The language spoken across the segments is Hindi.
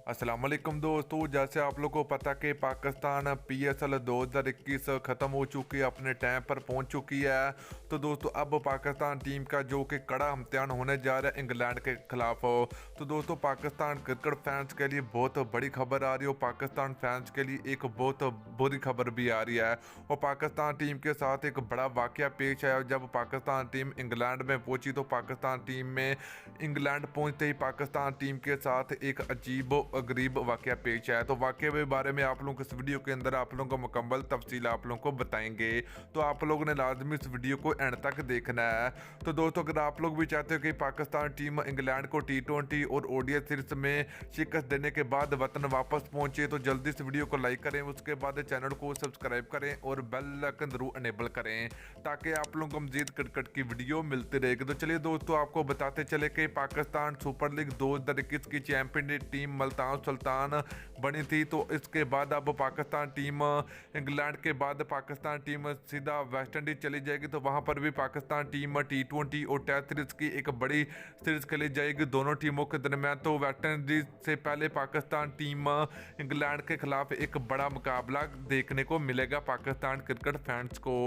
अस्सलाम वालेकुम दोस्तों, जैसे आप लोगों को पता कि पाकिस्तान PSL 2021 ख़त्म हो चुकी है, अपने टाइम पर पहुंच चुकी है। तो दोस्तों अब पाकिस्तान टीम का जो कि कड़ा इम्तिहान होने जा रहा है इंग्लैंड के खिलाफ हो। तो दोस्तों पाकिस्तान क्रिकेट फैंस के लिए बहुत बड़ी खबर आ रही है, पाकिस्तान फैंस के लिए एक बहुत बुरी खबर भी आ रही है। और पाकिस्तान टीम के साथ एक बड़ा वाक़या पेश आया। जब पाकिस्तान टीम इंग्लैंड में पहुंची तो पाकिस्तान टीम में इंग्लैंड पहुंचते ही पाकिस्तान टीम के साथ एक अजीब गरीब वाक़या पेश आया। तो वाक़े के बारे में आप लोगों को इस वीडियो के अंदर आप लोगों को मुकम्मल तफसील आप लोगों को बताएंगे, तो आप लोगों ने लाजमी इस वीडियो को एंड तक देखना है। तो दोस्तों अगर आप लोग भी चाहते हो कि पाकिस्तान टीम इंग्लैंड को T20 और ODI सीरीज में शिकस्त देने के बाद वतन वापस पहुंचे तो जल्दी इस वीडियो को लाइक करें, उसके बाद चैनल को सब्सक्राइब करें और बेल आइकन जरूर अनेबल करें ताकि आप लोगों को मजीद क्रिकेट की वीडियो मिलती रहेगी। तो चलिए दोस्तों आपको बताते चले कि पाकिस्तान सुपर लीग 2021 की चैंपियन टीम मुल्तान सुल्तान बनी थी। तो इसके बाद अब पाकिस्तान टीम इंग्लैंड के बाद पाकिस्तान टीम सीधा वेस्ट इंडीज चली जाएगी। तो वहां पर भी पाकिस्तान टीम T20 और टेस्ट सीरीज की एक बड़ी सीरीज खेली जाएगी दोनों टीमों के दरमियान। तो वेस्ट इंडीज से पहले पाकिस्तान टीम इंग्लैंड के खिलाफ एक बड़ा मुकाबला देखने को मिलेगा पाकिस्तान क्रिकेट फैंस को।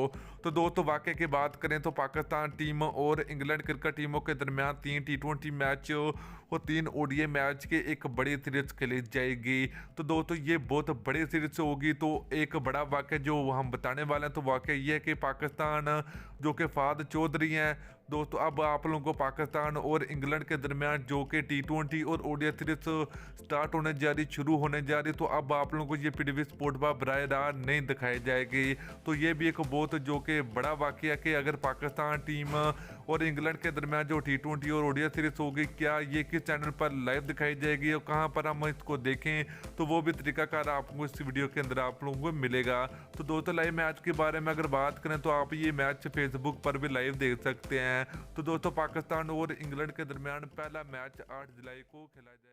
तो दोस्तों वाक़े की बात करें तो पाकिस्तान टीम और इंग्लैंड क्रिकेट टीमों के दरमियान 3 T20 मैच और 3 ODI मैच की एक बड़ी सीरीज खेली जाएगी। तो दोस्तों ये बहुत बड़ी सीरीज होगी। तो एक बड़ा वाक़या जो हम बताने वाले हैं तो वाक़या ये है कि पाकिस्तान जो कि फाद चौधरी हैं दोस्तों, अब आप लोगों को पाकिस्तान और इंग्लैंड के दरमियान जो कि T20 और ODI सीरीज स्टार्ट होने जा रही, शुरू होने जा रही, तो अब आप लोगों को ये PTV स्पोर्ट पर बराह रास्त नहीं दिखाई जाएगी। तो ये भी एक बहुत जो कि बड़ा वाक़या कि अगर पाकिस्तान टीम और इंग्लैंड के दरमियान जो T20 और ODI सीरीज होगी, क्या ये किस चैनल पर लाइव दिखाई जाएगी और कहाँ पर हम इसको देखें, तो वो भी तरीकाकार आपको इस वीडियो के अंदर आप लोगों को मिलेगा। तो दोस्तों लाइव मैच के बारे में अगर बात करें तो आप ये मैच फेसबुक पर भी लाइव देख सकते हैं। तो दोस्तों पाकिस्तान और इंग्लैंड के दरमियान पहला मैच 8 जुलाई को खेला जाएगा।